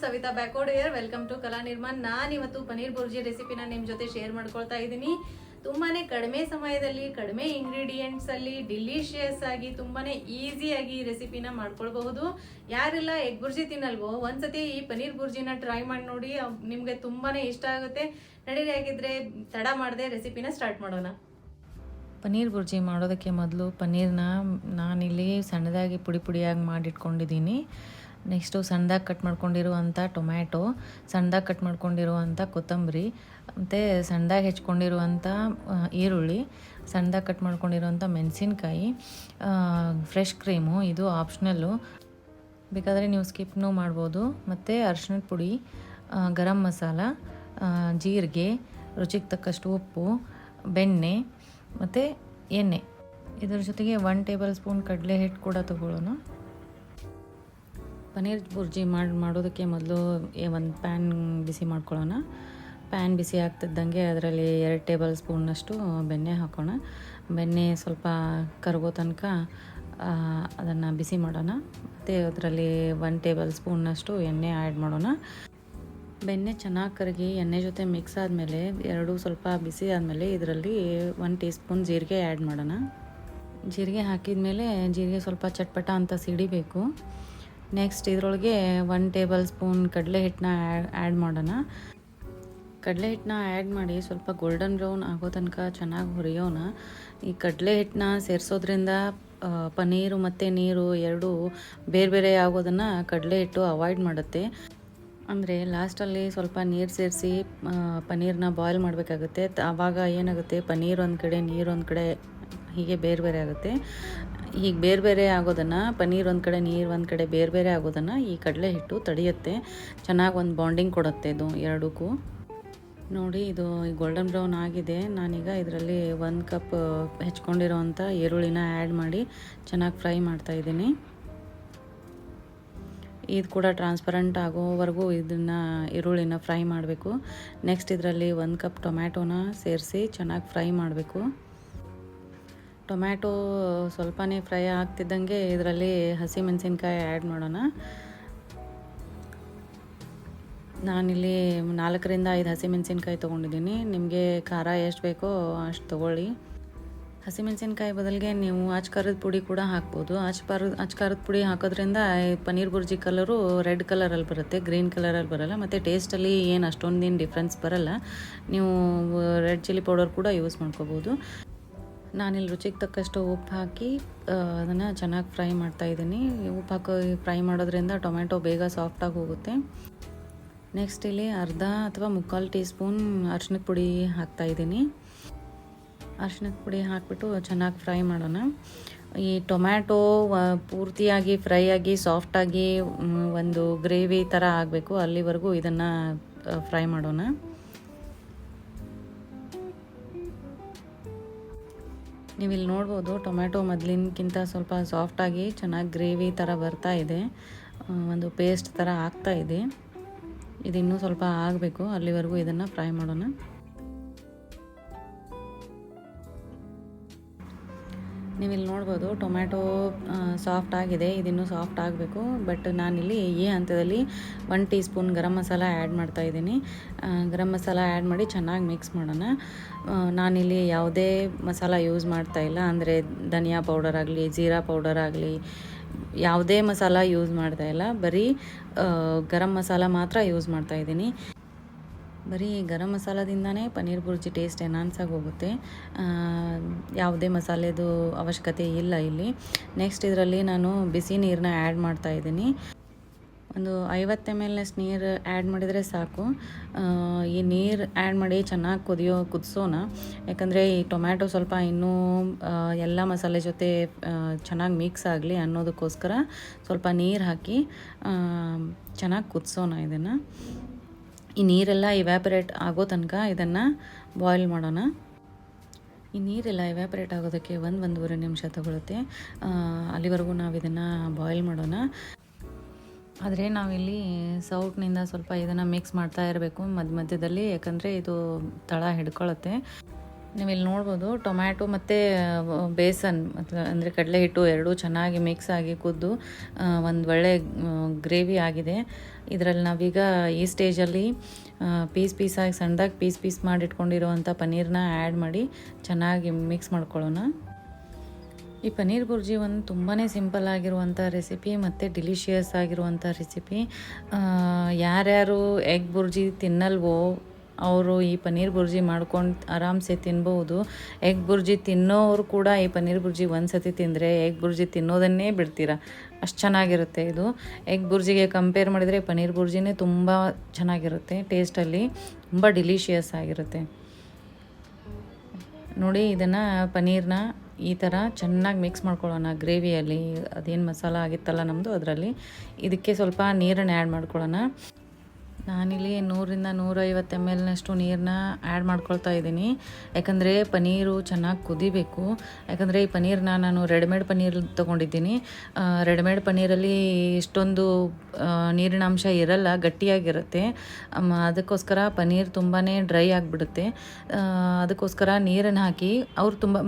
Savita Bakod here. Welcome to Kala Nirman. ನಾನು ಇವತ್ತು ಪನ್ನೀರ್ ಬುರ್ಜಿ ರೆಸಿಪಿನ ನಿಮ್ಮ ಜೊತೆ ಶೇರ್ ಮಾಡ್ಕೊಳ್ತಾ ಇದ್ದೀನಿ. ತುಂಬಾನೇ ಕಡಿಮೆ ಸಮಯದಲ್ಲಿ ಕಡಿಮೆ ಇಂಗ್ರೀಡಿಯೆಂಟ್ಸ್ ಅಲ್ಲಿ ಡಿಲಿಷಿಯಸ್ ಆಗಿ ತುಂಬಾನೇ ಈಸಿಯಾಗಿ ಈ ರೆಸಿಪಿನ ಮಾಡ್ಕೊಳ್ಬಹುದು. ಯಾರೆಲ್ಲ ಎಗ್ ಬುರ್ಜಿ ತಿನ್ನಲ್ವೋ ಒಂದ್ಸತಿ ಈ ಪನ್ನೀರ್ ಬುರ್ಜಿನ ಟ್ರೈ ಮಾಡಿ ನೋಡಿ, ನಿಮ್ಗೆ ತುಂಬಾನೇ ಇಷ್ಟ ಆಗುತ್ತೆ. ನಡೀರಿ, ಆಗಿದ್ರೆ ತಡ ಮಾಡದೆ ರೆಸಿಪಿನ ಸ್ಟಾರ್ಟ್ ಮಾಡೋಣ. ಪನ್ನೀರ್ ಬುರ್ಜಿ ಮಾಡೋದಕ್ಕೆ ಮೊದಲು ಪನ್ನೀರ್ನ ನಾನಿಲ್ಲಿ ಸಣ್ಣದಾಗಿ ಪುಡಿ ಪುಡಿಯಾಗಿ ಮಾಡಿಟ್ಕೊಂಡಿದ್ದೀನಿ. ನೆಕ್ಸ್ಟು ಸಣ್ಣದಾಗಿ ಕಟ್ ಮಾಡ್ಕೊಂಡಿರುವಂಥ ಟೊಮ್ಯಾಟೊ, ಸಣ್ಣದಾಗಿ ಕಟ್ ಮಾಡ್ಕೊಂಡಿರುವಂಥ ಕೊತ್ತಂಬರಿ, ಮತ್ತು ಸಣ್ಣದಾಗಿ ಹೆಚ್ಕೊಂಡಿರುವಂಥ ಈರುಳ್ಳಿ, ಸಣ್ಣದಾಗಿ ಕಟ್ ಮಾಡ್ಕೊಂಡಿರುವಂಥ ಮೆಣಸಿನ್ಕಾಯಿ, ಫ್ರೆಶ್ ಕ್ರೀಮು, ಇದು ಆಪ್ಷನಲ್ಲು, ಬೇಕಾದರೆ ನೀವು ಸ್ಕಿಪ್ನೂ ಮಾಡ್ಬೋದು. ಮತ್ತು ಅರಿಶಿಣದ ಪುಡಿ, ಗರಂ ಮಸಾಲ, ಜೀರಿಗೆ, ರುಚಿಗೆ ತಕ್ಕಷ್ಟು ಉಪ್ಪು, ಬೆಣ್ಣೆ ಮತ್ತು ಎಣ್ಣೆ. ಇದರ ಜೊತೆಗೆ 1 ಟೇಬಲ್ ಸ್ಪೂನ್ ಕಡಲೆ ಹಿಟ್ಟು ಕೂಡ ತೊಗೊಳ್ಳೋಣ. ಪನ್ನೀರ್ ಬುರ್ಜಿ ಮಾಡೋದಕ್ಕೆ ಮೊದಲು ಒಂದು ಪ್ಯಾನ್ ಬಿಸಿ ಮಾಡ್ಕೊಳ್ಳೋಣ. ಪ್ಯಾನ್ ಬಿಸಿ ಆಗ್ತಿದ್ದಂಗೆ ಅದರಲ್ಲಿ 2 ಟೇಬಲ್ ಸ್ಪೂನ್ನಷ್ಟು ಬೆಣ್ಣೆ ಹಾಕೋಣ. ಬೆಣ್ಣೆ ಸ್ವಲ್ಪ ಕರಗೋ ತನಕ ಅದನ್ನು ಬಿಸಿ ಮಾಡೋಣ. ಮತ್ತು ಅದರಲ್ಲಿ 1 ಟೇಬಲ್ ಸ್ಪೂನ್ನಷ್ಟು ಎಣ್ಣೆ ಆ್ಯಡ್ ಮಾಡೋಣ. ಬೆಣ್ಣೆ ಚೆನ್ನಾಗಿ ಕರಗಿ ಎಣ್ಣೆ ಜೊತೆ ಮಿಕ್ಸ್ ಆದಮೇಲೆ, ಎರಡೂ ಸ್ವಲ್ಪ ಬಿಸಿ ಆದಮೇಲೆ ಇದರಲ್ಲಿ 1 ಟೀ ಸ್ಪೂನ್ ಜೀರಿಗೆ ಆ್ಯಡ್ ಮಾಡೋಣ. ಜೀರಿಗೆ ಹಾಕಿದ ಮೇಲೆ ಜೀರಿಗೆ ಸ್ವಲ್ಪ ಚಟ್ಪಟ ಅಂತ ಸಿಡಿಬೇಕು. ನೆಕ್ಸ್ಟ್ ಇದರೊಳಗೆ 1 ಟೇಬಲ್ ಸ್ಪೂನ್ ಕಡಲೆ ಹಿಟ್ಟನ್ನ ಆ್ಯಡ್ ಮಾಡೋಣ. ಕಡಲೆ ಹಿಟ್ಟನ್ನ ಆ್ಯಡ್ ಮಾಡಿ ಸ್ವಲ್ಪ ಗೋಲ್ಡನ್ ಬ್ರೌನ್ ಆಗೋ ತನಕ ಚೆನ್ನಾಗಿ ಹುರಿಯೋಣ. ಈ ಕಡಲೆ ಹಿಟ್ಟನ್ನ ಸೇರಿಸೋದ್ರಿಂದ ಪನ್ನೀರು ಮತ್ತು ನೀರು ಎರಡೂ ಬೇರೆ ಬೇರೆ ಆಗೋದನ್ನು ಕಡಲೆ ಹಿಟ್ಟು ಅವಾಯ್ಡ್ ಮಾಡುತ್ತೆ. ಅಂದರೆ ಲಾಸ್ಟಲ್ಲಿ ಸ್ವಲ್ಪ ನೀರು ಸೇರಿಸಿ ಪನ್ನೀರನ್ನ ಬಾಯ್ಲ್ ಮಾಡಬೇಕಾಗುತ್ತೆ. ಆವಾಗ ಏನಾಗುತ್ತೆ, ಪನ್ನೀರ್ ಒಂದು ಕಡೆ ನೀರು ಒಂದು ಕಡೆ ಹೀಗೆ ಬೇರೆ ಬೇರೆ ಆಗುತ್ತೆ. ಹೀಗೆ ಬೇರೆ ಬೇರೆ ಆಗೋದನ್ನು, ಪನ್ನೀರ್ ಒಂದು ಕಡೆ ನೀರು ಒಂದು ಕಡೆ ಬೇರೆ ಬೇರೆ ಆಗೋದನ್ನು ಈ ಕಡಲೆ ಹಿಟ್ಟು ತಡೆಯುತ್ತೆ. ಚೆನ್ನಾಗಿ ಒಂದು ಬಾಂಡಿಂಗ್ ಕೊಡುತ್ತೆ ಇದು ಎರಡಕ್ಕೂ. ನೋಡಿ, ಇದು ಗೋಲ್ಡನ್ ಬ್ರೌನ್ ಆಗಿದೆ. ನಾನೀಗ ಇದರಲ್ಲಿ 1 ಕಪ್ ಹೆಚ್ಕೊಂಡಿರೋವಂಥ ಈರುಳ್ಳಿನ ಆ್ಯಡ್ ಮಾಡಿ ಚೆನ್ನಾಗಿ ಫ್ರೈ ಮಾಡ್ತಾಯಿದ್ದೀನಿ. ಇದು ಕೂಡ ಟ್ರಾನ್ಸ್ಪರೆಂಟ್ ಆಗೋವರೆಗೂ ಇದನ್ನು ಈರುಳ್ಳಿನ ಫ್ರೈ ಮಾಡಬೇಕು. ನೆಕ್ಸ್ಟ್ ಇದರಲ್ಲಿ 1 ಕಪ್ ಟೊಮ್ಯಾಟೋನ ಸೇರಿಸಿ ಚೆನ್ನಾಗಿ ಫ್ರೈ ಮಾಡಬೇಕು. ಟೊಮ್ಯಾಟೊ ಸ್ವಲ್ಪನೇ ಫ್ರೈ ಆಗ್ತಿದ್ದಂಗೆ ಇದರಲ್ಲಿ ಹಸಿಮೆಣಸಿನ್ಕಾಯಿ ಆ್ಯಡ್ ಮಾಡೋಣ. ನಾನಿಲ್ಲಿ 4ರಿಂದ 5 ಹಸಿಮೆಣಸಿನ್ಕಾಯಿ ತೊಗೊಂಡಿದ್ದೀನಿ. ನಿಮಗೆ ಖಾರ ಎಷ್ಟು ಬೇಕೋ ಅಷ್ಟು ತೊಗೊಳ್ಳಿ. ಹಸಿಮೆಣಸಿನ್ಕಾಯಿ ಬದಲಿಗೆ ನೀವು ಖಾರದ ಪುಡಿ ಕೂಡ ಹಾಕ್ಬೋದು. ಖಾರದ ಪುಡಿ ಹಾಕೋದ್ರಿಂದ ಪನ್ನೀರ್ ಬುರ್ಜಿ ಕಲರು ರೆಡ್ ಕಲರಲ್ಲಿ ಬರುತ್ತೆ, ಗ್ರೀನ್ ಕಲರಲ್ಲಿ ಬರೋಲ್ಲ. ಮತ್ತು ಟೇಸ್ಟಲ್ಲಿ ಏನು ಅಷ್ಟೊಂದೇನು ಡಿಫ್ರೆನ್ಸ್ ಬರೋಲ್ಲ. ನೀವು ರೆಡ್ ಚಿಲ್ಲಿ ಪೌಡರ್ ಕೂಡ ಯೂಸ್ ಮಾಡ್ಕೋಬೋದು. ನಾನಿಲ್ಲಿ ರುಚಿಗೆ ತಕ್ಕಷ್ಟು ಉಪ್ಪು ಹಾಕಿ ಅದನ್ನು ಚೆನ್ನಾಗಿ ಫ್ರೈ ಮಾಡ್ತಾಯಿದ್ದೀನಿ. ಉಪ್ಪು ಹಾಕಿ ಫ್ರೈ ಮಾಡೋದ್ರಿಂದ ಟೊಮ್ಯಾಟೊ ಬೇಗ ಸಾಫ್ಟಾಗಿ ಹೋಗುತ್ತೆ. ನೆಕ್ಸ್ಟ್ ಇಲ್ಲಿ ಅರ್ಧ ಅಥವಾ 3/4 ಟೀ ಸ್ಪೂನ್ ಅರಿಶಿಣದ ಪುಡಿ ಹಾಕ್ತಾಯಿದ್ದೀನಿ. ಅರಿಶಿಣದ ಪುಡಿ ಹಾಕಿಬಿಟ್ಟು ಚೆನ್ನಾಗಿ ಫ್ರೈ ಮಾಡೋಣ. ಈ ಟೊಮ್ಯಾಟೊ ಪೂರ್ತಿಯಾಗಿ ಫ್ರೈ ಆಗಿ ಸಾಫ್ಟಾಗಿ ಒಂದು ಗ್ರೇವಿ ಥರ ಆಗಬೇಕು, ಅಲ್ಲಿವರೆಗೂ ಇದನ್ನು ಫ್ರೈ ಮಾಡೋಣ. ನೀವಿಲ್ಲಿ ನೋಡ್ಬೋದು, ಟೊಮ್ಯಾಟೊ ಮೊದಲಿನಕ್ಕಿಂತ ಸ್ವಲ್ಪ ಸಾಫ್ಟಾಗಿ ಚೆನ್ನಾಗಿ ಗ್ರೇವಿ ಥರ ಬರ್ತಾ ಇದೆ, ಒಂದು ಪೇಸ್ಟ್ ಥರ ಆಗ್ತಾ ಇದೆ. ಇದಿನ್ನೂ ಸ್ವಲ್ಪ ಆಗಬೇಕು, ಅಲ್ಲಿವರೆಗೂ ಇದನ್ನು ಫ್ರೈ ಮಾಡೋಣ. ನೀವಿಲ್ಲಿ ನೋಡ್ಬೋದು ಟೊಮ್ಯಾಟೊ ಸಾಫ್ಟ್ ಆಗಿದೆ, ಇದಿನ್ನೂ ಸಾಫ್ಟ್ ಆಗಬೇಕು. ಬಟ್ ನಾನಿಲ್ಲಿ ಈ ಹಂತದಲ್ಲಿ 1 tea spoon garam masala add ಮಾಡ್ತಾಯಿದ್ದೀನಿ. ಗರಂ ಮಸಾಲ ಆ್ಯಡ್ ಮಾಡಿ ಚೆನ್ನಾಗಿ ಮಿಕ್ಸ್ ಮಾಡೋಣ. ನಾನಿಲ್ಲಿ ಯಾವುದೇ ಮಸಾಲ ಯೂಸ್ ಮಾಡ್ತಾಯಿಲ್ಲ, ಅಂದರೆ ಧನಿಯಾ ಪೌಡರ್ ಆಗಲಿ, ಜೀರಾ ಪೌಡರ್ ಆಗಲಿ, ಯಾವುದೇ ಮಸಾಲ ಯೂಸ್ ಮಾಡ್ತಾಯಿಲ್ಲ. ಬರೀ ಗರಂ ಮಸಾಲ ಮಾತ್ರ ಯೂಸ್ ಮಾಡ್ತಾಯಿದ್ದೀನಿ. ಬರೀ ಗರಂ ಮಸಾಲದಿಂದನೇ ಪನ್ನೀರ್ ಬುರ್ಜಿ ಟೇಸ್ಟ್ ಎನ್ಹಾನ್ಸ್ ಆಗಿ ಹೋಗುತ್ತೆ. ಯಾವುದೇ ಮಸಾಲೆದು ಅವಶ್ಯಕತೆ ಇಲ್ಲ ಇಲ್ಲಿ. ನೆಕ್ಸ್ಟ್ ಇದರಲ್ಲಿ ನಾನು ಬಿಸಿ ನೀರನ್ನ ಆ್ಯಡ್ ಮಾಡ್ತಾಯಿದ್ದೀನಿ. ಒಂದು 50 ml ನೀರು ಆ್ಯಡ್ ಮಾಡಿದರೆ ಸಾಕು. ಈ ನೀರು ಆ್ಯಡ್ ಮಾಡಿ ಚೆನ್ನಾಗಿ ಕುದಿಸೋಣ. ಯಾಕಂದರೆ ಈ ಟೊಮ್ಯಾಟೊ ಸ್ವಲ್ಪ ಇನ್ನೂ ಎಲ್ಲ ಮಸಾಲೆ ಜೊತೆ ಚೆನ್ನಾಗಿ ಮಿಕ್ಸ್ ಆಗಲಿ ಅನ್ನೋದಕ್ಕೋಸ್ಕರ ಸ್ವಲ್ಪ ನೀರು ಹಾಕಿ ಚೆನ್ನಾಗಿ ಕುದಿಸೋಣ. ಇದನ್ನು ಈ ನೀರೆಲ್ಲ ಇವ್ಯಾಪರೇಟ್ ಆಗೋ ತನಕ ಇದನ್ನು ಬಾಯ್ಲ್ ಮಾಡೋಣ. ಈ ನೀರೆಲ್ಲ ಇವ್ಯಾಪರೇಟ್ ಆಗೋದಕ್ಕೆ 1-1.5 ನಿಮಿಷ ತಗೊಳುತ್ತೆ. ಅಲ್ಲಿವರೆಗೂ ನಾವು ಇದನ್ನು ಬಾಯ್ಲ್ ಮಾಡೋಣ. ಆದರೆ ನಾವಿಲ್ಲಿ ಸೌಟ್ನಿಂದ ಸ್ವಲ್ಪ ಇದನ್ನು ಮಿಕ್ಸ್ ಮಾಡ್ತಾ ಇರಬೇಕು ಮಧ್ಯದಲ್ಲಿ, ಯಾಕಂದರೆ ಇದು ತಳ ಹಿಡ್ಕೊಳ್ಳುತ್ತೆ. ನೀವಿಲ್ಲಿ ನೋಡ್ಬೋದು ಟೊಮ್ಯಾಟೊ ಮತ್ತು ಬೇಸನ್ ಅಂದರೆ ಕಡಲೆ ಹಿಟ್ಟು ಎರಡೂ ಚೆನ್ನಾಗಿ ಮಿಕ್ಸ್ ಆಗಿ ಕುದ್ದು ಒಂದು ಒಳ್ಳೆ ಗ್ರೇವಿ ಆಗಿದೆ. ಇದರಲ್ಲಿ ನಾವೀಗ ಈ ಸ್ಟೇಜಲ್ಲಿ ಪೀಸಾಗಿ ಸಣ್ಣದಾಗಿ ಪೀಸ್ ಮಾಡಿಟ್ಕೊಂಡಿರುವಂಥ ಪನ್ನೀರನ್ನ ಆ್ಯಡ್ ಮಾಡಿ ಚೆನ್ನಾಗಿ ಮಿಕ್ಸ್ ಮಾಡ್ಕೊಳ್ಳೋಣ. ಈ ಪನ್ನೀರ್ ಬುರ್ಜಿ ಒಂದು ತುಂಬಾ ಸಿಂಪಲ್ ಆಗಿರುವಂಥ ರೆಸಿಪಿ ಮತ್ತು ಡಿಲಿಷಿಯಸ್ ಆಗಿರುವಂಥ ರೆಸಿಪಿ. ಯಾರ್ಯಾರು ಎಗ್ ಬುರ್ಜಿ ತಿನ್ನಲ್ವೋ ಅವರು ಈ ಪನ್ನೀರ್ ಬುರ್ಜಿ ಮಾಡ್ಕೊಂಡು ಆರಾಮ್ಸೆ ತಿನ್ಬೋದು. ಎಗ್ ಬುರ್ಜಿ ತಿನ್ನೋರು ಕೂಡ ಈ ಪನ್ನೀರ್ ಬುರ್ಜಿ ಒಂದು ಸತಿ ತಿಂದರೆ ಎಗ್ ಬುರ್ಜಿ ತಿನ್ನೋದನ್ನೇ ಬಿಡ್ತೀರ, ಅಷ್ಟು ಚೆನ್ನಾಗಿರುತ್ತೆ ಇದು. ಎಗ್ ಬುರ್ಜಿಗೆ ಕಂಪೇರ್ ಮಾಡಿದರೆ ಪನ್ನೀರ್ ಬುರ್ಜಿನೇ ತುಂಬ ಚೆನ್ನಾಗಿರುತ್ತೆ, ಟೇಸ್ಟಲ್ಲಿ ತುಂಬ ಡಿಲಿಷಿಯಸ್ ಆಗಿರುತ್ತೆ. ನೋಡಿ ಇದನ್ನು ಪನ್ನೀರ್ನ ಈ ಥರ ಚೆನ್ನಾಗಿ ಮಿಕ್ಸ್ ಮಾಡ್ಕೊಳ್ಳೋಣ ಗ್ರೇವಿಯಲ್ಲಿ. ಅದೇನು ಮಸಾಲ ಆಗಿತ್ತಲ್ಲ ನಮ್ಮದು ಅದರಲ್ಲಿ ಇದಕ್ಕೆ ಸ್ವಲ್ಪ ನೀರನ್ನು ಆ್ಯಡ್ ಮಾಡ್ಕೊಳ್ಳೋಣ. ನಾನಿಲ್ಲಿ 100ರಿಂದ 150 ml ನೀರನ್ನ ಆ್ಯಡ್ ಮಾಡ್ಕೊಳ್ತಾ ಇದ್ದೀನಿ. ಯಾಕಂದರೆ ಪನ್ನೀರು ಚೆನ್ನಾಗಿ ಕುದಿಬೇಕು. ಯಾಕಂದರೆ ಈ ಪನ್ನೀರನ್ನ ನಾನು ರೆಡಿಮೇಡ್ ಪನ್ನೀರ್ ತೊಗೊಂಡಿದ್ದೀನಿ. ರೆಡಿಮೇಡ್ ಪನ್ನೀರಲ್ಲಿ ಇಷ್ಟೊಂದು ನೀರಿನ ಅಂಶ ಇರಲ್ಲ, ಗಟ್ಟಿಯಾಗಿರುತ್ತೆ. ಅದಕ್ಕೋಸ್ಕರ ಪನ್ನೀರ್ ತುಂಬಾ ಡ್ರೈ ಆಗಿಬಿಡುತ್ತೆ. ಅದಕ್ಕೋಸ್ಕರ ನೀರನ್ನು ಹಾಕಿ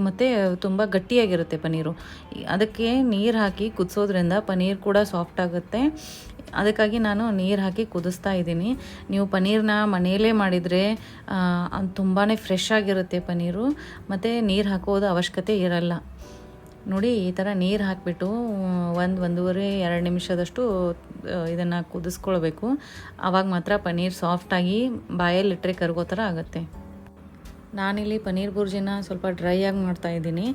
ಮತ್ತು ತುಂಬ ಗಟ್ಟಿಯಾಗಿರುತ್ತೆ ಪನ್ನೀರು. ಅದಕ್ಕೆ ನೀರು ಹಾಕಿ ಕುದಿಸೋದ್ರಿಂದ ಪನ್ನೀರ್ ಕೂಡ ಸಾಫ್ಟ್ ಆಗುತ್ತೆ. ಅದಕ್ಕಾಗಿ ನಾನು ನೀರು ಹಾಕಿ ಕುದಿಸ್ತಾ ಇದ್ದೀನಿ. ನೀವು ಪನ್ನೀರನ್ನ ಮನೆಯಲ್ಲೇ ಮಾಡಿದರೆ ಅದು ತುಂಬಾ ಫ್ರೆಶ್ ಆಗಿರುತ್ತೆ ಪನ್ನೀರು, ಮತ್ತು ನೀರು ಹಾಕೋದು ಅವಶ್ಯಕತೆ ಇರಲ್ಲ. ನೋಡಿ ಈ ಥರ ನೀರು ಹಾಕಿಬಿಟ್ಟು 1-1.5-2 ನಿಮಿಷದಷ್ಟು ಇದನ್ನು ಕುದಿಸ್ಕೊಳ್ಬೇಕು. ಆವಾಗ ಮಾತ್ರ ಪನ್ನೀರ್ ಸಾಫ್ಟಾಗಿ ಬಾಯಲ್ಲಿಟ್ಟರೆ ಕರಗೋ ಥರ ಆಗುತ್ತೆ. ನಾನಿಲ್ಲಿ ಪನ್ನೀರ್ ಬುರ್ಜಿನ ಸ್ವಲ್ಪ ಡ್ರೈ ಆಗಿ ಮಾಡ್ತಾಯಿದ್ದೀನಿ.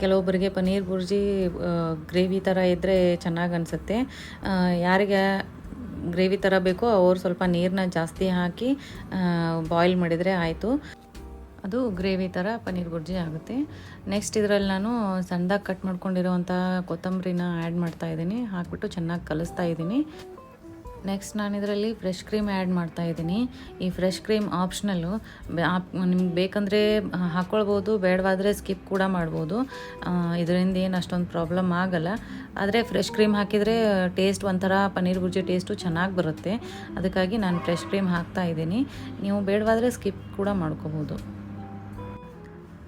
ಕೆಲವೊಬ್ಬರಿಗೆ ಪನ್ನೀರ್ ಬುರ್ಜಿ ಗ್ರೇವಿ ಥರ ಇದ್ದರೆ ಚೆನ್ನಾಗಿ ಅನಿಸುತ್ತೆ. ಯಾರಿಗೆ ಗ್ರೇವಿ ಥರ ಬೇಕೋ ಅವ್ರು ಸ್ವಲ್ಪ ನೀರನ್ನ ಜಾಸ್ತಿ ಹಾಕಿ ಬಾಯ್ಲ್ ಮಾಡಿದರೆ ಆಯಿತು. ಅದು ಗ್ರೇವಿ ಥರ ಪನ್ನೀರ್ ಬುರ್ಜಿ ಆಗುತ್ತೆ. ನೆಕ್ಸ್ಟ್ ಇದರಲ್ಲಿ ನಾನು ಸಣ್ಣದಾಗಿ ಕಟ್ ಮಾಡ್ಕೊಂಡಿರೋವಂಥ ಕೊತ್ತಂಬರಿನ ಆ್ಯಡ್ ಮಾಡ್ತಾಯಿದ್ದೀನಿ. ಹಾಕಿಬಿಟ್ಟು ಚೆನ್ನಾಗಿ ಕಲಿಸ್ತಾ ಇದ್ದೀನಿ. ನೆಕ್ಸ್ಟ್ ನಾನು ಇದರಲ್ಲಿ ಫ್ರೆಶ್ ಕ್ರೀಮ್ ಆ್ಯಡ್ ಮಾಡ್ತಾಯಿದ್ದೀನಿ. ಈ ಫ್ರೆಶ್ ಕ್ರೀಮ್ ಆಪ್ಷನಲ್ಲು, ನಿಮ್ಗೆ ಬೇಕಂದರೆ ಹಾಕ್ಕೊಳ್ಬೋದು, ಬೇಡವಾದರೆ ಸ್ಕಿಪ್ ಕೂಡ ಮಾಡ್ಬೋದು. ಇದರಿಂದ ಏನು ಅಷ್ಟೊಂದು ಪ್ರಾಬ್ಲಮ್ ಆಗಲ್ಲ. ಆದರೆ ಫ್ರೆಶ್ ಕ್ರೀಮ್ ಹಾಕಿದರೆ ಟೇಸ್ಟ್ ಒಂಥರ ಪನ್ನೀರ್ ಬುರ್ಜಿ ಟೇಸ್ಟು ಚೆನ್ನಾಗಿ ಬರುತ್ತೆ. ಅದಕ್ಕಾಗಿ ನಾನು ಫ್ರೆಶ್ ಕ್ರೀಮ್ ಹಾಕ್ತಾಯಿದ್ದೀನಿ. ನೀವು ಬೇಡವಾದರೆ ಸ್ಕಿಪ್ ಕೂಡ ಮಾಡ್ಕೋಬೋದು.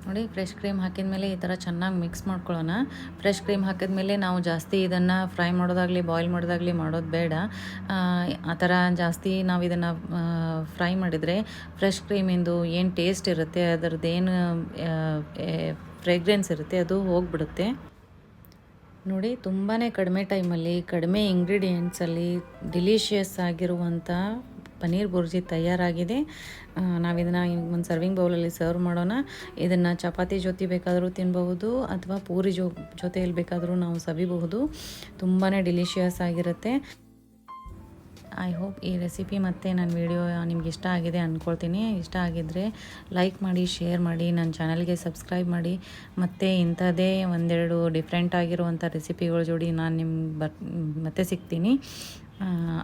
ನೋಡಿ ಫ್ರೆಶ್ ಕ್ರೀಮ್ ಹಾಕಿದ ಮೇಲೆ ಈ ಥರ ಚೆನ್ನಾಗಿ ಮಿಕ್ಸ್ ಮಾಡ್ಕೊಳ್ಳೋಣ. ಫ್ರೆಶ್ ಕ್ರೀಮ್ ಹಾಕಿದ ಮೇಲೆ ನಾವು ಜಾಸ್ತಿ ಇದನ್ನು ಫ್ರೈ ಮಾಡೋದಾಗಲಿ ಬಾಯ್ಲ್ ಮಾಡೋದಾಗಲಿ ಮಾಡೋದು ಬೇಡ. ಆ ಥರ ಜಾಸ್ತಿ ನಾವು ಇದನ್ನು ಫ್ರೈ ಮಾಡಿದರೆ ಫ್ರೆಶ್ ಕ್ರೀಮಿಂದು ಏನು ಟೇಸ್ಟ್ ಇರುತ್ತೆ, ಅದರದ್ದು ಏನು ಫ್ರೇಗ್ರೆನ್ಸ್ ಇರುತ್ತೆ ಅದು ಹೋಗಿಬಿಡುತ್ತೆ. ನೋಡಿ ತುಂಬಾ ಕಡಿಮೆ ಟೈಮಲ್ಲಿ ಕಡಿಮೆ ಇಂಗ್ರೀಡಿಯೆಂಟ್ಸಲ್ಲಿ ಡಿಲಿಷಿಯಸ್ ಆಗಿರುವಂಥ ಪನ್ನೀರ್ ಬುರ್ಜಿ ತಯಾರಾಗಿದೆ. ನಾವಿದನ್ನು ಒಂದು ಸರ್ವಿಂಗ್ ಬೌಲಲ್ಲಿ ಸರ್ವ್ ಮಾಡೋಣ. ಇದನ್ನು ಚಪಾತಿ ಜೊತೆ ಬೇಕಾದರೂ ತಿನ್ನಬಹುದು ಅಥವಾ ಪೂರಿ ಜೊತೆಯಲ್ಲಿ ಬೇಕಾದರೂ ನಾವು ಸವಿಬಹುದು. ತುಂಬಾ ಡಿಲಿಷಿಯಸ್ ಆಗಿರುತ್ತೆ. ಐ ಹೋಪ್ ಈ ರೆಸಿಪಿ ಮತ್ತು ನನ್ನ ವಿಡಿಯೋ ನಿಮ್ಗೆ ಇಷ್ಟ ಆಗಿದೆ ಅಂದ್ಕೊಳ್ತೀನಿ. ಇಷ್ಟ ಆಗಿದ್ದರೆ ಲೈಕ್ ಮಾಡಿ, ಶೇರ್ ಮಾಡಿ, ನನ್ನ ಚಾನಲ್ಗೆ ಸಬ್ಸ್ಕ್ರೈಬ್ ಮಾಡಿ. ಮತ್ತು ಇಂಥದ್ದೇ ಒಂದೆರಡು ಡಿಫ್ರೆಂಟ್ ಆಗಿರುವಂಥ ರೆಸಿಪಿಗಳ ಜೋಡಿ ನಾನು ನಿಮ್ಗೆ ಮತ್ತೆ ಸಿಗ್ತೀನಿ.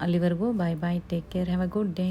ಅಲ್ಲಿವರೆಗೂ bye bye, take care, have a good day.